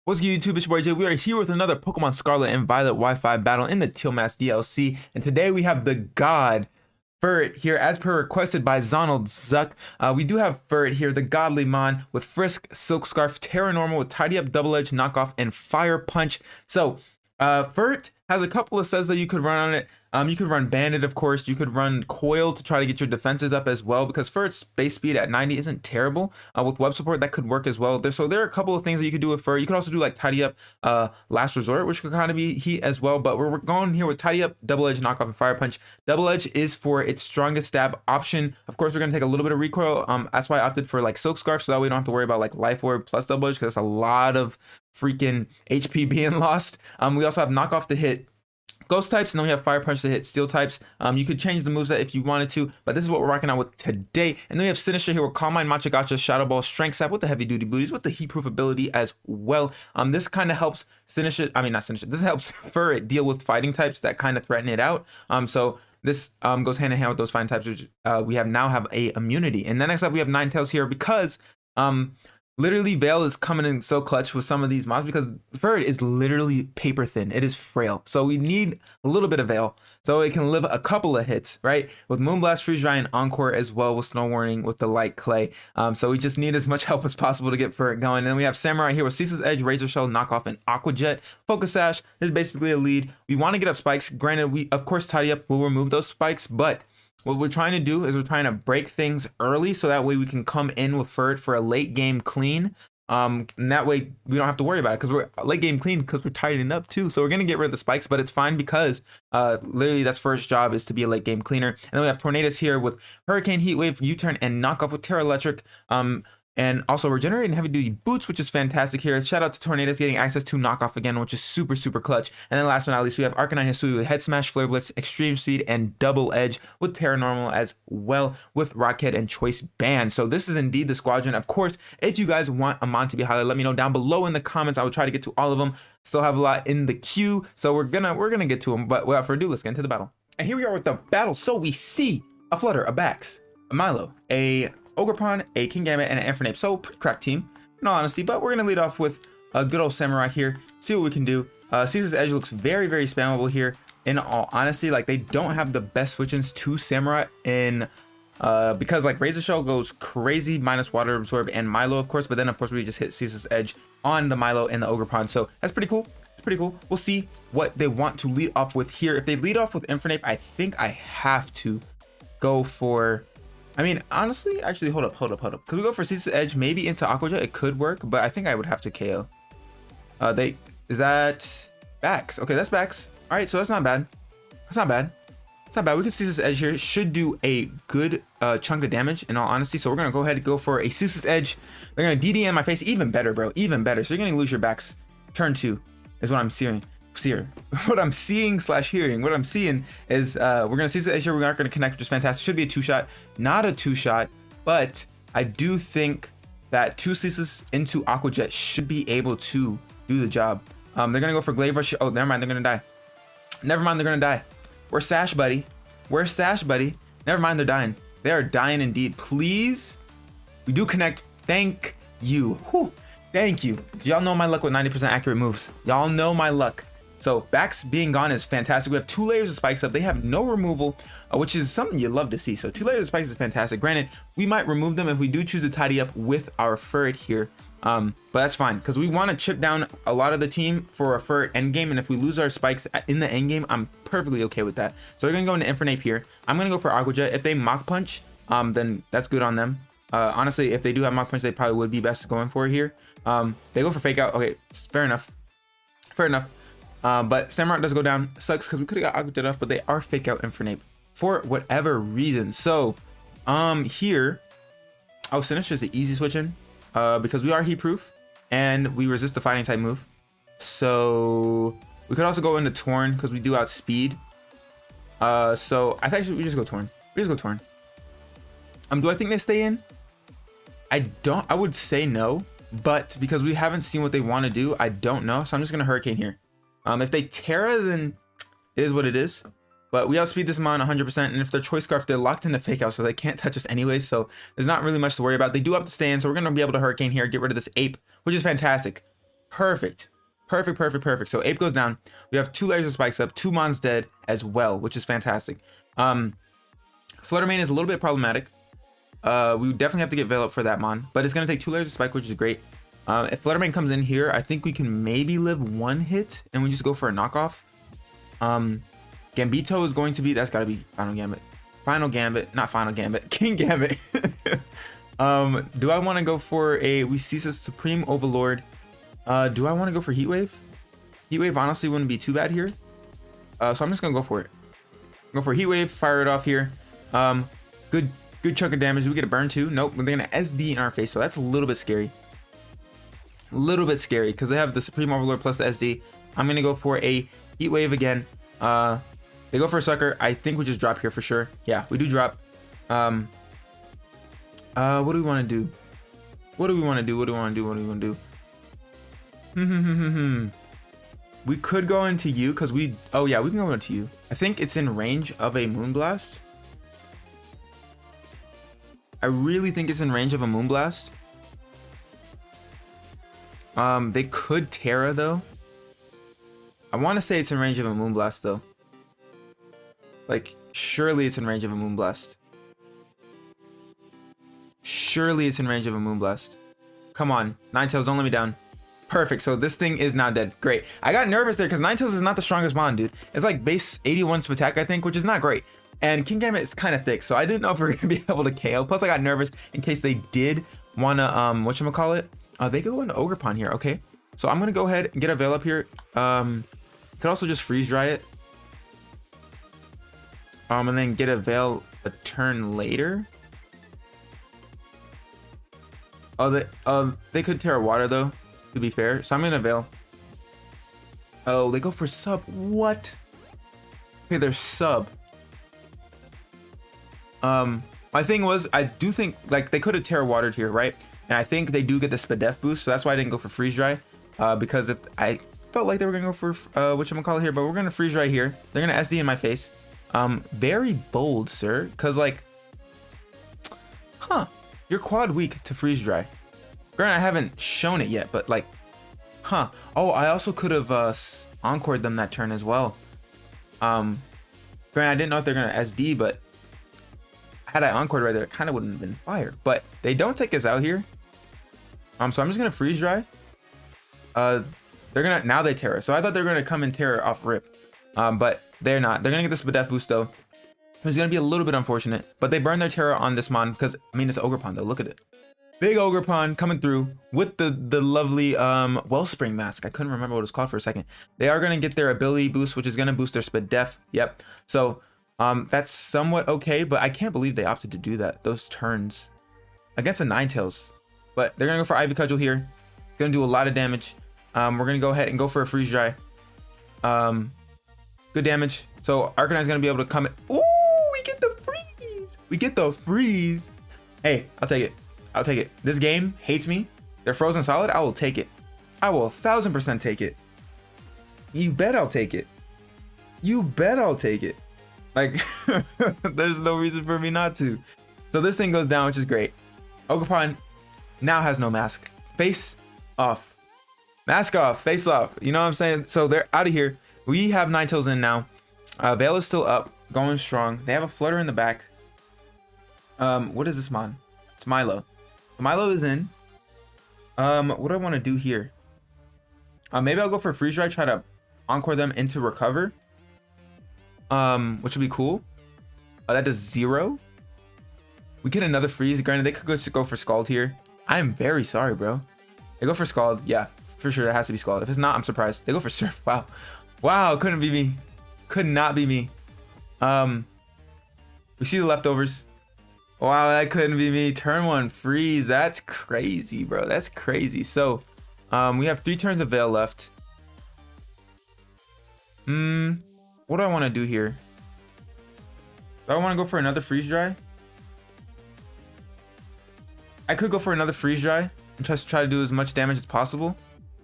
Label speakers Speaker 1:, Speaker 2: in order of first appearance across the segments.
Speaker 1: What's good, YouTube? It's your boy Jay. We are here with another Pokemon Scarlet and Violet Wi-Fi battle in the Teal Mask DLC. And today we have the God Furret here, as per requested by Zonald Zuck. We do have Furret here, the Godly Mon, with Frisk, Silk Scarf, Terra Normal, with Tidy Up, Double Edge, Knockoff, and Fire Punch. So, Furret has a couple of sets that you could run on it. You could run Bandit, of course. You could run Coil to try to get your defenses up as well, because Furret's base speed at 90 isn't terrible. With web support, that could work as well. So there are a couple of things that you could do with Furret. You could also do like Tidy Up Last Resort, which could kind of be heat as well. But we're going here with Tidy Up, Double Edge, Knockoff, and Fire Punch. Double Edge is for its strongest stab option. Of course, we're going to take a little bit of recoil. That's why I opted for like Silk Scarf, so that way we don't have to worry about like Life Orb plus Double Edge, because that's a lot of freaking HP being lost. We also have Knockoff to hit Ghost types, and then we have Fire Punch to hit Steel types. You could change the moveset if you wanted to, but this is what we're rocking out with today. And then we have Sinister here with Calm Mind, Matcha Gotcha, Shadow Ball, Strength Sap with the Heavy Duty Booties with the Heat Proof ability as well. This kind of helps Sinister, this helps Furret deal with fighting types that kind of threaten it out. So this goes hand in hand with those fighting types, which we now have a immunity. And then next up we have Ninetales here, because literally Veil is coming in so clutch with some of these mods, because Furret is literally paper thin. It is frail. So we need a little bit of Veil so it can live a couple of hits, right? With Moonblast, Freeze Dry, and Encore as well, with Snow Warning, with the Light Clay. So we just need as much help as possible to get Furret going. And then we have Samurai here with Ceaseless Edge, Razor Shell, Knockoff, and Aqua Jet. Focus Sash is basically a lead. We want to get up spikes. Granted, we of course Tidy Up will remove those spikes, but what we're trying to do is we're trying to break things early, so that way we can come in with Furret for a late game clean. And that way we don't have to worry about it, because we're late game clean, because we're tidying up too. So we're gonna get rid of the spikes, but it's fine, because literally that's Furret's job, is to be a late game cleaner. And then we have Tornadus here with Hurricane, Heat Wave, U-Turn, and Knockoff with Terra Electric. And also Regenerate and Heavy Duty Boots, which is fantastic here. Shout out to Tornadus getting access to Knockoff again, which is super clutch. And then last but not least, we have Arcanine Hisui with Head Smash, Flare Blitz, Extreme Speed, and Double Edge with Terra Normal as well, with Rockhead and Choice Band. So this is indeed the squadron. Of course, if you guys want a mon to be highlighted, let me know down below in the comments. I will try to get to all of them. Still have a lot in the queue, so we're gonna get to them. But without further ado, let's get into the battle. And here we are with the battle. So we see a Flutter, a Bax, a Milo, a Ogerpon, a Kingambit, and an Infernape. So pretty cracked team, in all honesty. But we're gonna lead off with a good old Samurai here, see what we can do. Ceaseless Edge looks very spammable here, in all honesty. Like, they don't have the best switch-ins to Samurai in because like Razor Shell goes crazy, minus Water Absorb and Milo, of course. But then of course we just hit Ceaseless Edge on the Milo and the Ogerpon. So that's pretty cool. It's pretty cool. We'll see what they want to lead off with here. If they lead off with Infernape, I think I have to go for, I mean, honestly, actually, hold up. Could we go for Ceaseless Edge, maybe into Aqua Jet? It could work, but I think I would have to KO. Is that Bax? Okay, that's Bax. All right, so that's not bad. That's not bad. It's not bad. We can Ceaseless Edge here. Should do a good chunk of damage, in all honesty. So we're gonna go ahead and go for a Ceaseless Edge. They're gonna DD in my face. Even better, bro. Even better. So you're gonna lose your Bax. Turn 2 is what I'm seeing. What I'm seeing / hearing. What I'm seeing is we're gonna see this here. We're not gonna connect, which is fantastic. Should be a 2-shot, not a 2-shot, but I do think that 2 Ceaseless into Aqua Jet should be able to do the job. They're gonna go for Glaive Rush. Oh, never mind, they're gonna die. Never mind, they're gonna die. Where's Sash, buddy? Where's Sash, buddy? Never mind, they're dying. They are dying indeed. Please, we do connect. Thank you. Whew. Thank you. Y'all know my luck with 90% accurate moves. Y'all know my luck. So Bax being gone is fantastic. We have 2 layers of spikes up. They have no removal, which is something you love to see. So 2 layers of spikes is fantastic. Granted, we might remove them if we do choose to tidy up with our Furret here. But that's fine, because we want to chip down a lot of the team for a Furret endgame. And if we lose our spikes in the endgame, I'm perfectly okay with that. So we're going to go into Infernape here. I'm going to go for Aqua Jet. If they Mach Punch, then that's good on them. Honestly, if they do have Mach Punch, they probably would be best going for it here. They go for Fake Out. Okay, fair enough. Fair enough. But Samurai does go down. Sucks, because we could have got Aqua Jet off, but they are Fake Out Infernape for whatever reason. So here, oh, Sinister is an easy switch in, because we are heat proof and we resist the fighting type move. So we could also go into Torn, because we do outspeed. So I think we just go Torn. We just go Torn. Do I think they stay in? I would say no, but because we haven't seen what they want to do, I don't know. So I'm just gonna Hurricane here. If they Terra, then it is what it is. But we outspeed this Mon 100%, and if they're Choice Scarf, they're locked into Fake Out, so they can't touch us anyways. So there's not really much to worry about. They do have to stay in, so we're gonna be able to Hurricane here, get rid of this Ape, which is fantastic. Perfect. Perfect, perfect, perfect. So Ape goes down. We have 2 layers of spikes up, 2 Mons dead as well, which is fantastic. Fluttermane is a little bit problematic. We would definitely have to get Veil up for that Mon, but it's gonna take 2 layers of spike, which is great. If Fluttermane comes in here, I think we can maybe live 1 hit and we just go for a knockoff. Gambito is going to be, that's gotta be Final Gambit. Final Gambit, not Final Gambit, King Gambit. Do I want to go for a, we see a Supreme Overlord. Do I want to go for Heat Wave? Heat Wave honestly wouldn't be too bad here. So I'm just gonna go for it. Go for Heat Wave, fire it off here. Good chunk of damage. Do we get a burn too? Nope, they're gonna SD in our face, so that's a little bit scary. A little bit scary because they have the Supreme Overlord plus the SD. I'm gonna go for a Heat Wave again. They go for a sucker. I think we just drop here for sure. Yeah, we do drop. What do we want to do? What do we want to do? What do we want to do? What do we want to do? We could go into you because we, oh yeah, we can go into you. I think it's in range of a Moonblast. I really think it's in range of a Moonblast. They could Terra though. I want to say it's in range of a Moonblast though. Like, surely it's in range of a Moonblast. Surely it's in range of a Moonblast. Come on, Ninetales, don't let me down. Perfect, so this thing is now dead. Great. I got nervous there because Ninetales is not the strongest Mon, dude. It's like base 81 attack, I think, which is not great. And King Gambit is kind of thick, so I didn't know if we were going to be able to KO. Plus, I got nervous in case they did want to, whatchamacallit? They go into Ogerpon here, okay. So I'm going to go ahead and get a Veil up here. Could also just freeze dry it. And then get a Veil a turn later. They could Terra Water though, to be fair. So I'm gonna Veil. Oh, they go for sub. What? Okay, they're sub. My thing was, I do think like they could have Terra Watered here, right? And I think they do get the Spadef boost, so that's why I didn't go for freeze dry. Because if I felt like they were gonna go for whatchamacallit here, but we're gonna freeze dry here. They're gonna SD in my face. Very bold, sir. Cause like, you're quad weak to freeze dry. Granted, I haven't shown it yet, but like, oh, I also could have encored them that turn as well. Granted, I didn't know if they're gonna SD, but had I encored right there, it kind of wouldn't have been fire. But they don't take us out here. So I'm just gonna freeze dry. They're gonna, now they Terra. So I thought they were gonna come and Terra off rip. But they're not. They're gonna get this Spadef boost though. It's gonna be a little bit unfortunate, but they burn their Terra on this Mon because I mean it's Ogerpon though. Look at it, big Ogerpon coming through with the lovely Wellspring Mask. I couldn't remember what it was called for a second. They are gonna get their ability boost, which is gonna boost their Spadef. Yep. So that's somewhat okay, but I can't believe they opted to do that. Those turns against a Ninetales, but they're gonna go for Ivy Cudgel here. Gonna do a lot of damage. We're gonna go ahead and go for a freeze dry. Good damage. So Arcanine's gonna be able to come in. Ooh, we get the freeze. We get the freeze. Hey, I'll take it. I'll take it. This game hates me. They're frozen solid. I will take it. I will 1000% take it. You bet I'll take it. You bet I'll take it. Like, there's no reason for me not to. So this thing goes down, which is great. Ogerpon now has no mask. Face off. Mask off. Face off. You know what I'm saying? So they're out of here. We have Ninetales in now. Veil is still up, going strong. They have a Flutter in the back. What is this Mon? It's Milo. Milo is in. What do I want to do here? Maybe I'll go for freeze dry, try to encore them into recover. Which would be cool. That does 0. We get another freeze. Granted, they could go for Scald here. I am very sorry, bro. They go for Scald. Yeah, for sure. It has to be Scald. If it's not, I'm surprised. They go for Surf. Wow. Wow, couldn't be me. Could not be me. We see the leftovers. Wow, that couldn't be me. Turn 1 freeze. That's crazy, bro. That's crazy. So, we have 3 turns of Veil left. What do I want to do here? Do I want to go for another freeze dry? I could go for another freeze dry and just try to do as much damage as possible.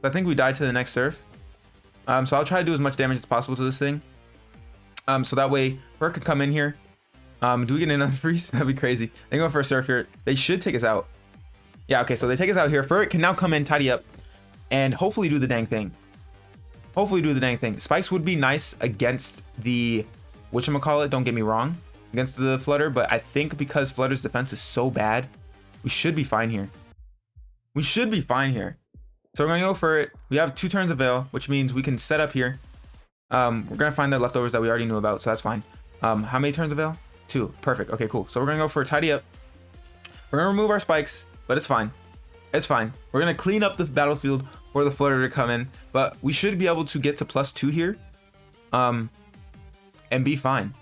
Speaker 1: But I think we die to the next surf. So I'll try to do as much damage as possible to this thing. So that way Furret can come in here. Do we get another freeze? That'd be crazy. They go for a surf here. They should take us out. Yeah, okay, so they take us out here. Furret can now come in, tidy up. and hopefully do the dang thing. Hopefully do the dang thing. Spikes would be nice against the whatchamacallit, don't get me wrong, against the Flutter, but I think because Flutter's defense is so bad, we should be fine here. We should be fine here. So we're gonna go for it. We have 2 turns of Veil, which means we can set up here. We're gonna find the leftovers that we already knew about, so that's fine. How many turns of Veil? 2. Perfect. Okay, cool. So we're gonna go for a Tidy Up. We're gonna remove our spikes, but it's fine. It's fine. We're gonna clean up the battlefield for the Flutter to come in, but we should be able to get to +2 here, and be fine.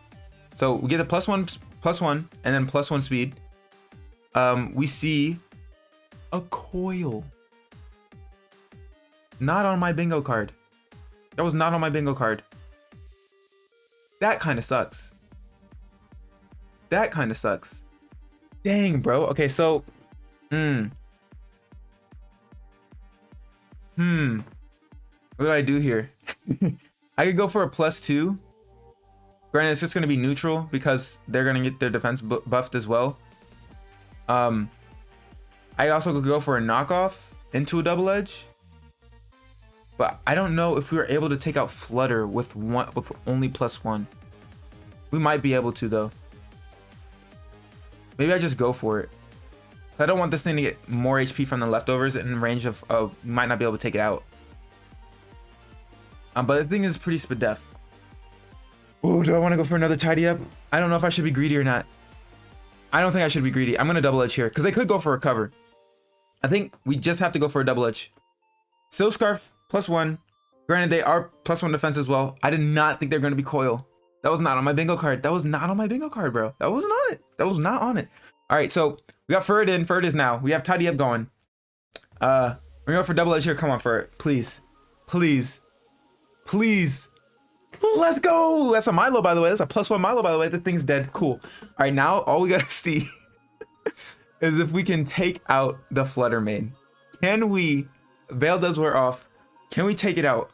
Speaker 1: So we get to +1, and then +1 speed. We see a coil. Not on my bingo card. That was not on my bingo card. That kind of sucks. That kind of sucks. Dang, bro. Okay, so what did I do here? I could go for a +2. Granted, it's just going to be neutral because they're going to get their defense buffed as well. I also could go for a knockoff into a double edge. But I don't know if we were able to take out Flutter with only +1. We might be able to though. Maybe I just go for it. I don't want this thing to get more HP from the leftovers in range of we might not be able to take it out. But the thing is pretty spadef. Oh, do I want to go for another Tidy Up? I don't know if I should be greedy or not. I don't think I should be greedy. I'm gonna double edge here because they could go for a cover. I think we just have to go for a double edge. Silk Scarf +1. Granted, they are +1 defense as well. I did not think they're going to be coil. That was not on my bingo card. That was not on my bingo card, bro. That wasn't on it. That was not on it. All right, so we got Furret in. Furret is now. We have Tidy Up going. We're going for double edge here. Come on, Furret. Please. Please. Please. Let's go. That's a Milo, by the way. That's a +1 Milo, by the way. This thing's dead. Cool. All right, now all we got to see is if we can take out the Flutter main. Can we? Veil does wear off. Can we take it out?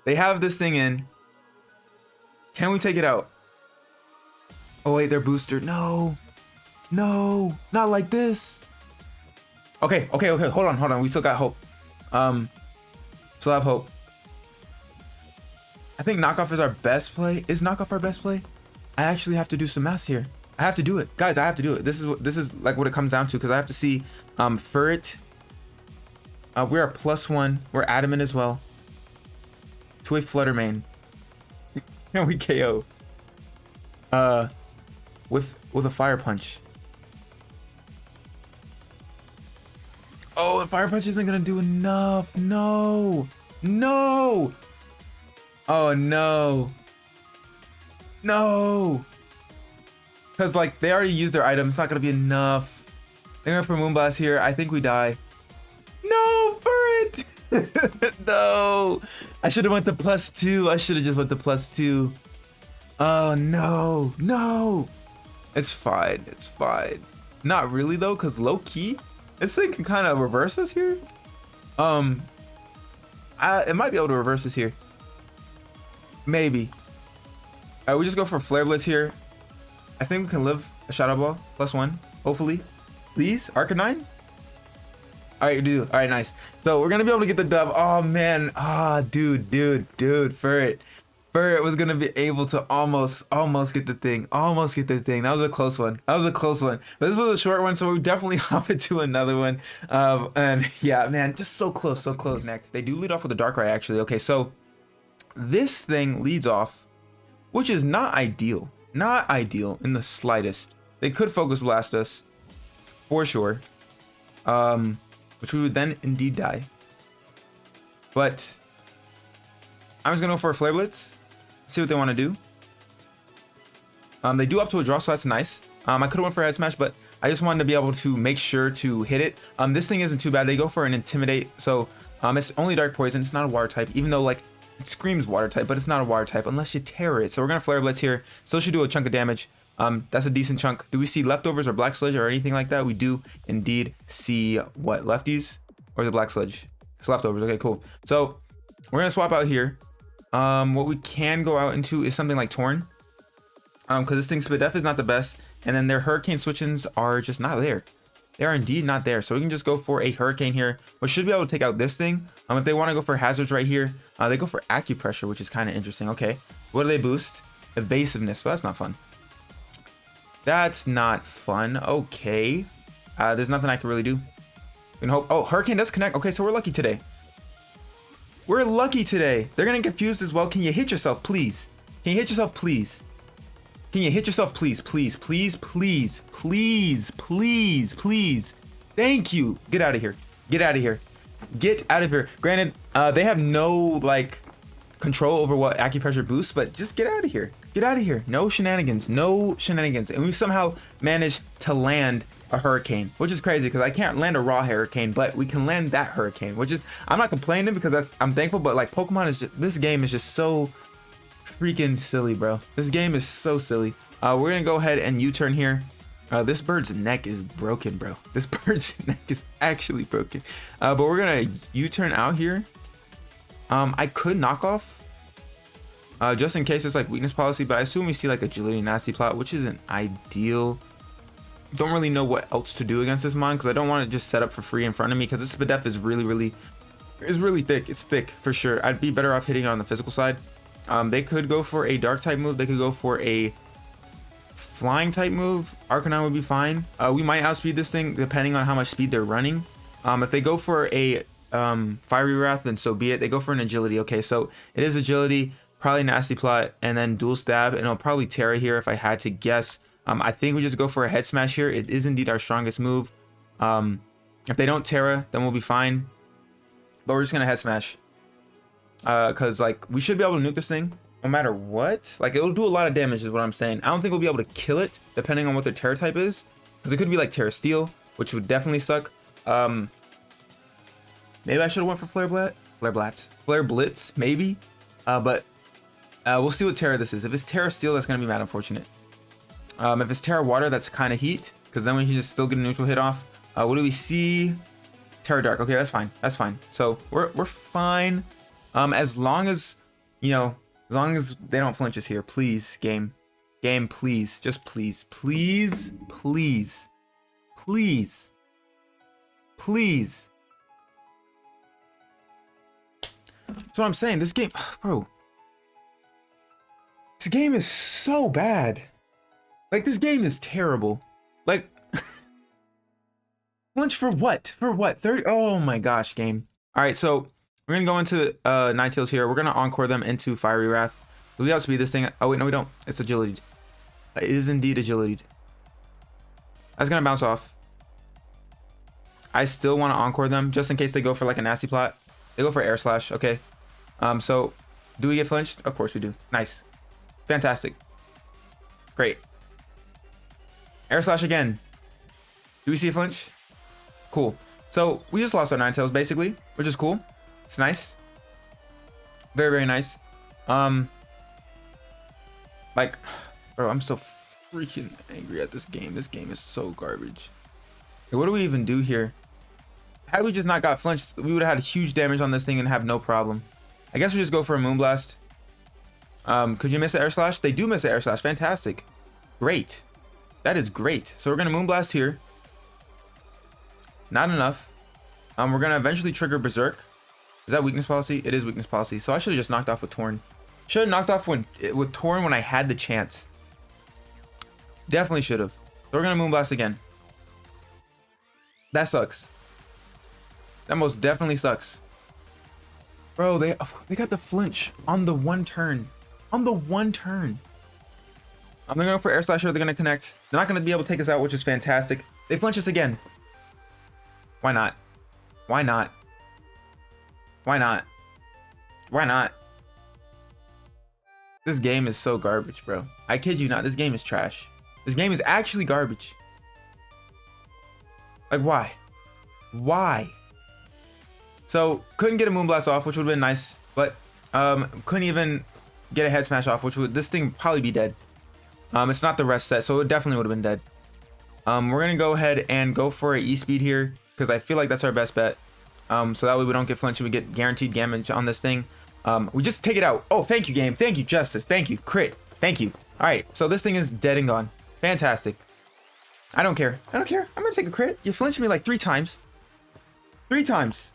Speaker 1: They have this thing in. Can we take it out? Oh wait, they're booster. No. No, not like this. Okay. Hold on. We still got hope. Still have hope. I think knockoff is our best play. Is knockoff our best play? I actually have to do some math here. I have to do it. Guys, I have to do it. This is like what it comes down to because I have to see Furret. We're a +1. We're adamant as well. To a Flutter main. And we KO. With a Fire Punch. Oh, and Fire Punch isn't gonna do enough. No. No. Oh no. No. Because like they already used their item. It's not gonna be enough. They're going for Moonblast here. I think we die. No, Furret! No. I should have went to +2. I should have just went to +2. Oh no. No. It's fine. It's fine. Not really though, because low key, this thing can kind of reverse us here. It might be able to reverse us here. Maybe. We just go for Flare Blitz here. I think we can live a Shadow Ball +1. Hopefully. Please, Arcanine. All right, dude. All right, nice. So we're gonna be able to get the dub. Oh man. Ah, dude. Furret was gonna be able to almost get the thing. That was a close one. But this was a short one, so we definitely hop into another one. And yeah, man, just so close. Connect. They do lead off with a Darkrai actually. Okay, so this thing leads off, which is not ideal. Not ideal in the slightest. They could Focus Blast us, for sure. Which we would then indeed die. But I'm just gonna go for a Flare Blitz. See what they want to do. They do up to a draw, so that's nice. I could have went for a Head Smash, but I just wanted to be able to make sure to hit it. This thing isn't too bad. They go for an Intimidate, so it's only Dark Poison. It's not a Water type, even though like it screams Water type, but it's not a Water type unless you tear it. So we're gonna Flare Blitz here. Still should do a chunk of damage. That's a decent chunk. Do we see leftovers or Black Sludge or anything like that? We do indeed see what, lefties or the Black Sludge? It's leftovers. Okay, cool. So we're gonna swap out here. What we can go out into is something like Torn, because this thing's Spadef is not the best, and then their Hurricane switch-ins are just not there. They are indeed not there. So we can just go for a Hurricane here, which should be able to take out this thing. If they want to go for hazards right here, they go for acupressure, which is kind of interesting. Okay, what do they boost? Evasiveness. So that's not fun. That's not fun. Okay, there's nothing I can really do. We can hope. Oh, Hurricane does connect. Okay, so we're lucky today. We're lucky today. They're gonna get confused as well. Can you hit yourself, please? Can you hit yourself, please? Can you hit yourself, please? Please, please, please, please, please, please. Thank you. Get out of here. Get out of here. Get out of here. Granted, they have no like control over what acupressure boosts, but just get out of here. Get out of here. No shenanigans. No shenanigans. And we somehow managed to land a Hurricane, which is crazy because I can't land a raw Hurricane, but we can land that Hurricane, which is, I'm not complaining because I'm thankful, but like Pokemon is just, this game is just so freaking silly, bro. This game is so silly. We're gonna go ahead and U-turn here. This bird's neck is broken, bro. This bird's neck is actually broken. But we're gonna U-turn out here. I could knock off just in case it's like weakness policy, but I assume we see like agility nasty plot, which isn't ideal. Don't really know what else to do against this mon because I don't want to just set up for free in front of me because this Spadef is really thick. It's thick for sure. I'd be better off hitting it on the physical side. They could go for a dark type move. They could go for a flying type move. Arcanine would be fine. We might outspeed this thing depending on how much speed they're running. If they go for a fiery wrath, then so be it. They go for an agility. Okay, so it is agility, probably nasty plot, and then dual stab, and it'll probably Terra here if I had to guess. I think we just go for a head smash here. It is indeed our strongest move. If they don't Terra, then we'll be fine. But we're just gonna head smash. Cause like we should be able to nuke this thing no matter what. Like it'll do a lot of damage is what I'm saying. I don't think we'll be able to kill it depending on what their Terra type is. Cause it could be like Terra Steel, which would definitely suck. Maybe I should have went for Flare Blitz, maybe. But we'll see what Terra this is. If it's Terra Steel, that's gonna be mad unfortunate. If it's Terra Water, that's kind of heat, because then we can just still get a neutral hit off. What do we see? Terra Dark. Okay, that's fine. That's fine. So we're fine. As long as, you know, as long as they don't flinch us here, please, game, please, just please, please, please, please, please. That's what I'm saying. This game, bro. This game is so bad. Like, this game is terrible. Like, flinch for what? For what? 30? Oh my gosh, game. All right, so we're gonna go into Ninetales here. We're gonna encore them into Fiery Wrath. We outspeed this thing. Oh wait, no, we don't. It's agility. It is indeed agility. That's gonna bounce off. I still want to encore them just in case they go for like a nasty plot. They go for Air Slash. Okay. So do we get flinched? Of course we do. Nice. Fantastic. Great. Air Slash again. Do we see a flinch? Cool. So we just lost our Ninetales basically, which is cool. It's nice. Very, very nice. Like, bro, I'm so freaking angry at this game. This game is so garbage. Like, what do we even do here? Had we just not got flinched, we would have had huge damage on this thing and have no problem. I guess we just go for a Moonblast. Could you miss an Air Slash? They do miss an Air Slash. Fantastic. Great. That is great. So we're going to Moonblast here. Not enough. We're going to eventually trigger Berserk. Is that weakness policy? It is weakness policy. So I should have just knocked off with Torn. Should have knocked off with Torn when I had the chance. Definitely should have. So we're going to Moonblast again. That sucks. That most definitely sucks. Bro, they got the flinch on the one turn. On the one turn. I'm going to go for Air Slash here. They're going to connect. They're not going to be able to take us out, which is fantastic. They flinch us again. Why not? Why not? Why not? Why not? This game is so garbage, bro. I kid you not. This game is trash. This game is actually garbage. Like, why? Why? So, couldn't get a Moonblast off, which would have been nice. But, couldn't even get a Head Smash off, which would, this thing would probably be dead. It's not the rest set, so it definitely would have been dead. We're going to go ahead and go for a E-Speed here, because I feel like that's our best bet. So that way we don't get flinched and we get guaranteed damage on this thing. We just take it out. Oh, thank you, game. Thank you, Justice. Thank you, Crit. Thank you. All right, so this thing is dead and gone. Fantastic. I don't care. I don't care. I'm gonna take a crit. You flinched me like 3 times. 3 times.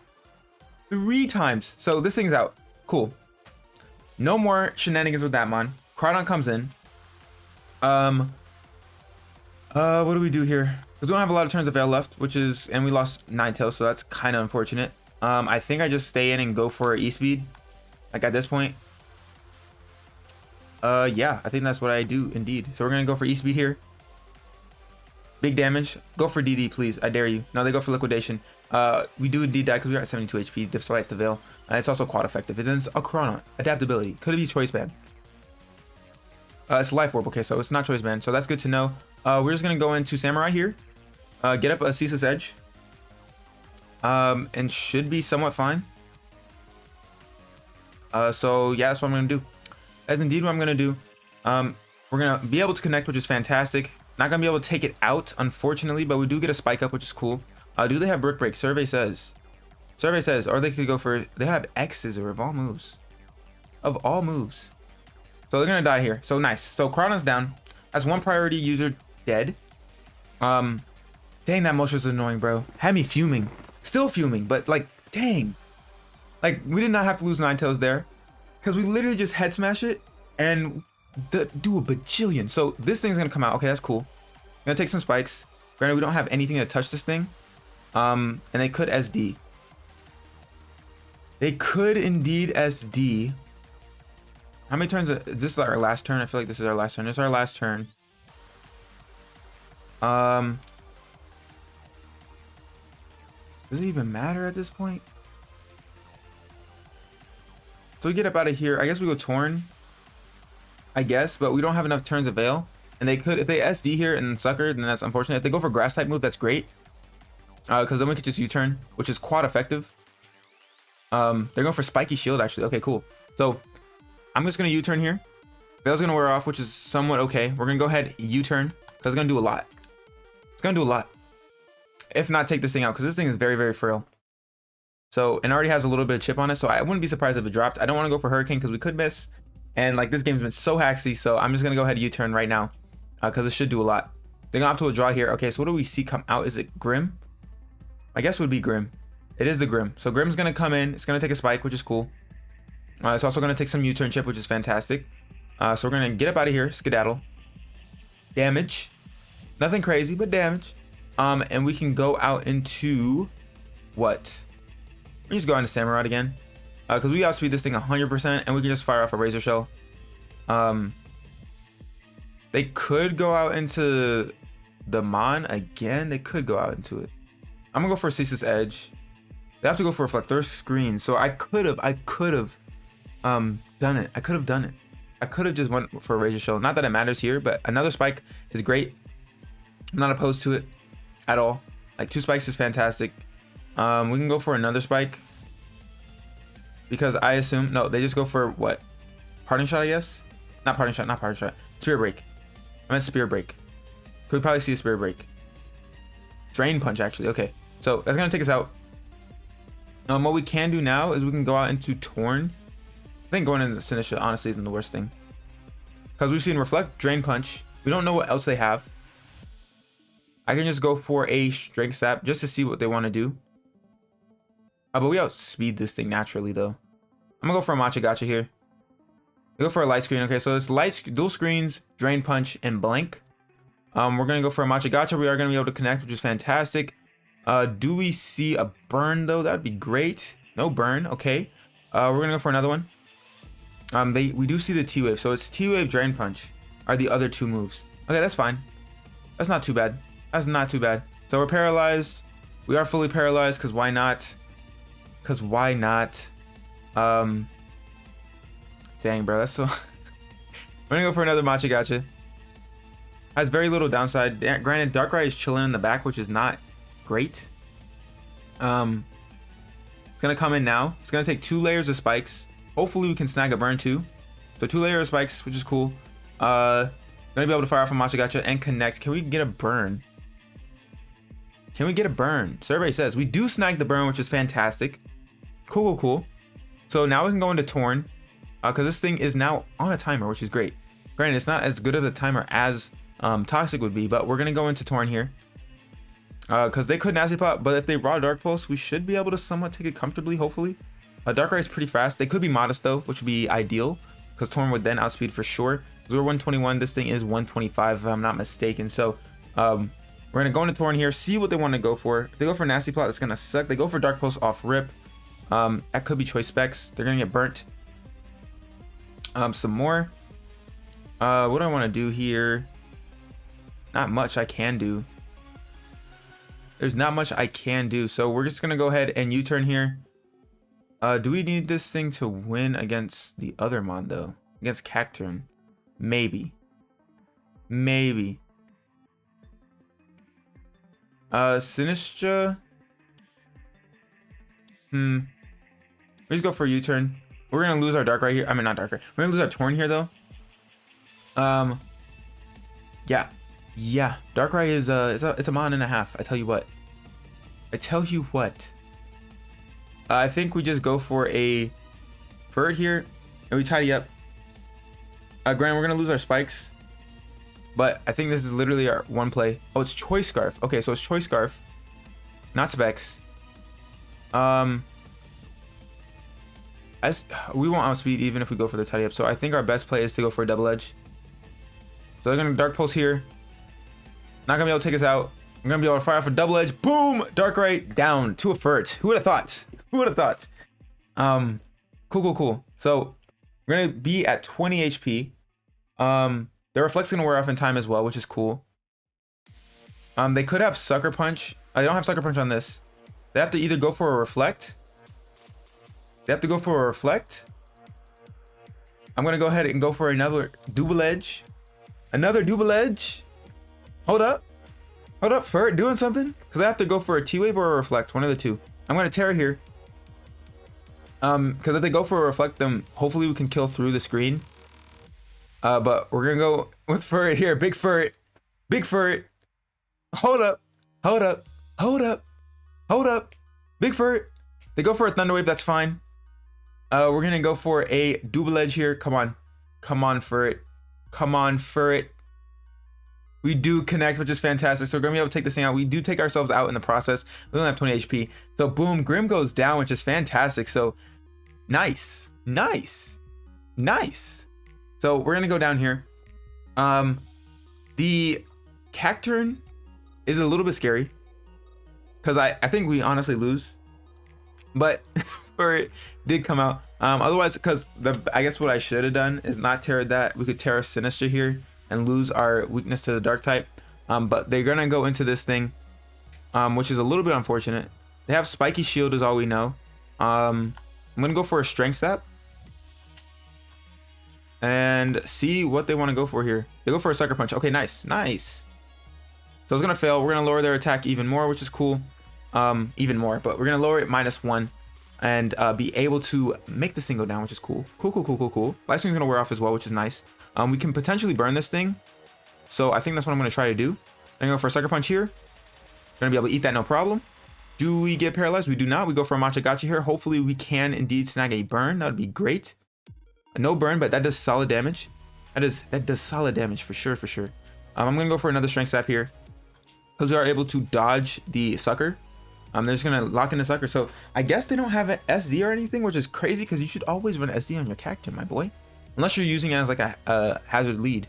Speaker 1: 3 times. So this thing's out. Cool. No more shenanigans with that mon. Crawdon comes in. What do we do here? Because we don't have a lot of turns of Veil left, which is, and we lost Ninetales, so that's kind of unfortunate. I think I just stay in and go for E-Speed. Like at this point. Yeah, I think that's what I do indeed. So we're gonna go for E-Speed here. Big damage. Go for DD, please. I dare you. No, they go for Liquidation. We do indeed die because we're at 72 HP despite the Veil. It's also quad effective. It is a Chronon. Adaptability. Could it be Choice Band? It's Life Orb. Okay, so it's not Choice Band. So that's good to know. We're just gonna go into Samurai here. Get up a Ceaseless Edge. And should be somewhat fine. So yeah, that's what I'm gonna do. That's indeed what I'm gonna do. We're gonna be able to connect, which is fantastic. Not gonna be able to take it out, unfortunately, but we do get a spike up, which is cool. Do they have Brick Break? Survey says. Survey says, or they could go for. They have X Scissor of all moves. Of all moves. So they're gonna die here. So nice. So Chrono's down. That's one priority user dead. Dang, that Moltres is annoying, bro. Had me fuming. Still fuming, but like, dang. Like, we did not have to lose Ninetales there. Because we literally just head smash it and do a bajillion. So this thing's gonna come out. Okay, that's cool. Gonna take some spikes. Granted, we don't have anything to touch this thing. And they could SD. They could indeed SD. How many turns? Is this our last turn? I feel like this is our last turn. This is our last turn. Does it even matter at this point? So we get up out of here. I guess we go Torn. I guess, but we don't have enough turns of Veil. And they could, if they SD here and Sucker, then that's unfortunate. If they go for Grass type move, that's great. Because then we could just U-turn, which is quad effective. They're going for Spiky Shield, actually. Okay, cool. So I'm just going to U-turn here. Veil's going to wear off, which is somewhat okay. We're going to go ahead U-turn, because it's going to do a lot. It's going to do a lot. If not, take this thing out, because this thing is very, very frail. So, and already has a little bit of chip on it, so I wouldn't be surprised if it dropped. I don't want to go for Hurricane, because we could miss. And like, this game's been so haxy, so I'm just going to go ahead and U-turn right now, because it should do a lot. They're going to opt to a draw here. Okay, so what do we see come out? Is it Grim? I guess it would be Grim. It is the Grim. So Grim's going to come in. It's going to take a spike, which is cool. It's also going to take some U-turn chip, which is fantastic. So we're going to get up out of here. Skedaddle. Damage. Nothing crazy, but damage. And we can go out into what? We just go into Samurai again. Because we outspeed this thing 100%, and we can just fire off a Razor Shell. They could go out into the Mon again. They could go out into it. I'm gonna go for a Ceaseless Edge. They have to go for a Reflector Screen. So I could have done it. I could have done it. I could have just went for a Razor Shell. Not that it matters here, but another spike is great. I'm not opposed to it at all. Like 2 spikes is fantastic. We can go for another spike. Because I assume, no, they just go for what? Parting Shot, I guess? Not Parting Shot, not Parting Shot. Spear Break. I meant Spear Break. Could we probably see a Spear Break? Drain Punch, actually. Okay. So that's going to take us out. What we can do now is we can go out into Torn. I think going into Sinistra honestly isn't the worst thing. Because we've seen Reflect, Drain Punch. We don't know what else they have. I can just go for a Strength Sap just to see what they want to do. But we outspeed this thing naturally, though. I'm going to go for a Matcha Gotcha here. We go for a Light Screen. Okay, so it's dual screens, Drain Punch, and Blank. We're going to go for a Matcha Gotcha. We are going to be able to connect, which is fantastic. Do we see a burn, though? That would be great. No burn. Okay. We're going to go for another one. We do see the T-Wave. So it's T-Wave, Drain Punch are the other 2 moves. Okay, that's fine. That's not too bad. That's not too bad. So we're paralyzed. We are fully paralyzed because why not? Because why not? Dang, bro. That's so... We're going to go for another Matcha Gotcha. Has very little downside. Granted, Darkrai is chilling in the back, which is not great. It's going to come in now. It's going to take 2 layers of spikes. Hopefully, we can snag a burn too. So 2 layers of spikes, which is cool. Going to be able to fire off a Matcha Gotcha and connect. Can we get a burn? Can we get a burn? Survey says we do snag the burn, which is fantastic. Cool, cool, cool. So now we can go into Torn. Because this thing is now on a timer, which is great. Granted, it's not as good of a timer as Toxic would be. But we're gonna go into Torn here. Because they could Nasty Plot, but if they raw Dark Pulse, we should be able to somewhat take it comfortably, hopefully. Darkrai is pretty fast. They could be modest though, which would be ideal, because Torn would then outspeed for sure. We're 121, this thing is 125 if I'm not mistaken. So we're gonna go into Torn here, see what they want to go for. If they go for Nasty Plot, it's gonna suck. They go for Dark Pulse off rip. That could be choice specs. They're gonna get burnt. Some more. What do I want to do here? Not much I can do. There's not much I can do, so we're just gonna go ahead and U-turn here. Do we need this thing to win against the other mon though? Against Cacturn? Maybe. Maybe. Sinistra. We just go for a U-turn. We're gonna lose our Darkrai here. I mean, not Darkrai. We're gonna lose our Torn here though. Yeah. Darkrai is it's a mon and a half. I tell you what. I think we just go for a Furret here and we tidy up. Granted, we're gonna lose our spikes, but I think this is literally our one play. Oh, it's Choice Scarf. Okay, so it's Choice Scarf, not specs. As we won't outspeed even if we go for the tidy up. So I think our best play is to go for a double edge. So they're gonna Dark Pulse here. Not gonna be able to take us out. I'm gonna be able to fire off a double edge. Boom! Darkrai down to a Furret. Who would have thought? Who would have thought? Cool. So we're gonna be at 20 HP. The Reflect's gonna wear off in time as well, which is cool. They could have Sucker Punch. I don't have Sucker Punch on this. They have to either go for a Reflect. I'm gonna go ahead and go for another double edge. Hold up, Furret doing something? Because I have to go for a T-Wave or a Reflect, one of the two. I'm gonna Terra here. Because if they go for a Reflect, then hopefully we can kill through the screen. But we're gonna go with Furret here. Big Furret. Hold up. Big Furret. They go for a Thunder Wave, that's fine. We're gonna go for a double edge here. Come on, Furret. We do connect, which is fantastic. So we're gonna be able to take this thing out. We do take ourselves out in the process. We only have 20 HP. So boom, Grim goes down, which is fantastic. So nice. So we're gonna go down here. The Cacturn is a little bit scary because I think we honestly lose. But Furret did come out. Otherwise, because I guess what I should have done is not Terra that. We could Terra Sinistra here and lose our weakness to the Dark type. But they're gonna go into this thing, which is a little bit unfortunate. They have Spiky Shield is all we know. I'm gonna go for a Strength Sap and see what they want to go for here. They go for a Sucker Punch. Okay, nice. So it's gonna fail. We're gonna lower their attack even more, which is cool. Even more, but we're gonna lower it -1 and be able to make this thing go down, which is cool. Cool. Life Stream's gonna wear off as well, which is nice. We can potentially burn this thing, so I think that's what I'm gonna try to do. I'm gonna go for a Sucker Punch here. Gonna be able to eat that no problem. Do we get paralyzed? We do not. We go for a Machagachi here. Hopefully we can indeed snag a burn. That would be great. No burn, but that does solid damage. That does solid damage for sure. I'm gonna go for another Strength Sap here because we are able to dodge the Sucker. They're just gonna lock in the Sucker. So I guess they don't have an SD or anything, which is crazy because you should always run SD on your Cacturn, my boy. Unless you're using it as like a hazard lead.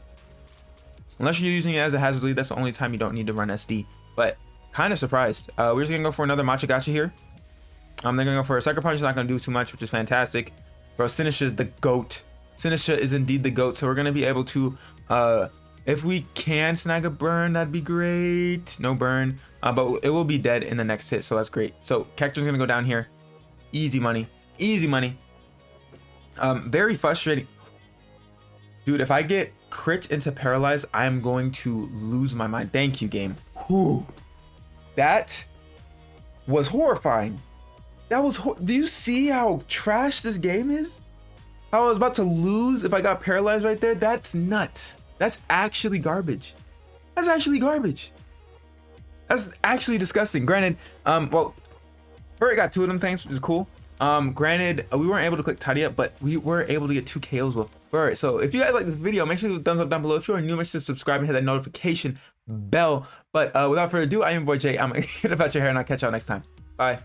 Speaker 1: That's the only time you don't need to run SD. But kind of surprised. We're just gonna go for another Machagachi here. They're gonna go for a Sucker Punch. It's not gonna do too much, which is fantastic. Bro, Sinistra is the GOAT. Sinistra is indeed the GOAT. So we're gonna be able to, if we can snag a burn, that'd be great. No burn, but it will be dead in the next hit, so that's great. So Cactur's gonna go down here. Easy money. Very frustrating. Dude, if I get crit into Paralyze, I'm going to lose my mind. Thank you, game. Whew. That was horrifying. Do you see how trash this game is? How I was about to lose if I got paralyzed right there? That's nuts. That's actually garbage. That's actually disgusting. Granted, well, Furret got 2 of them things, which is cool. Granted, we weren't able to click Tidy Up, but we were able to get 2 KOs with Furret. So if you guys like this video, make sure to leave a thumbs up down below. If you are new, make sure to subscribe and hit that notification bell. But without further ado, I am your boy Jay. I'm gonna get about your hair, and I'll catch y'all next time. Bye.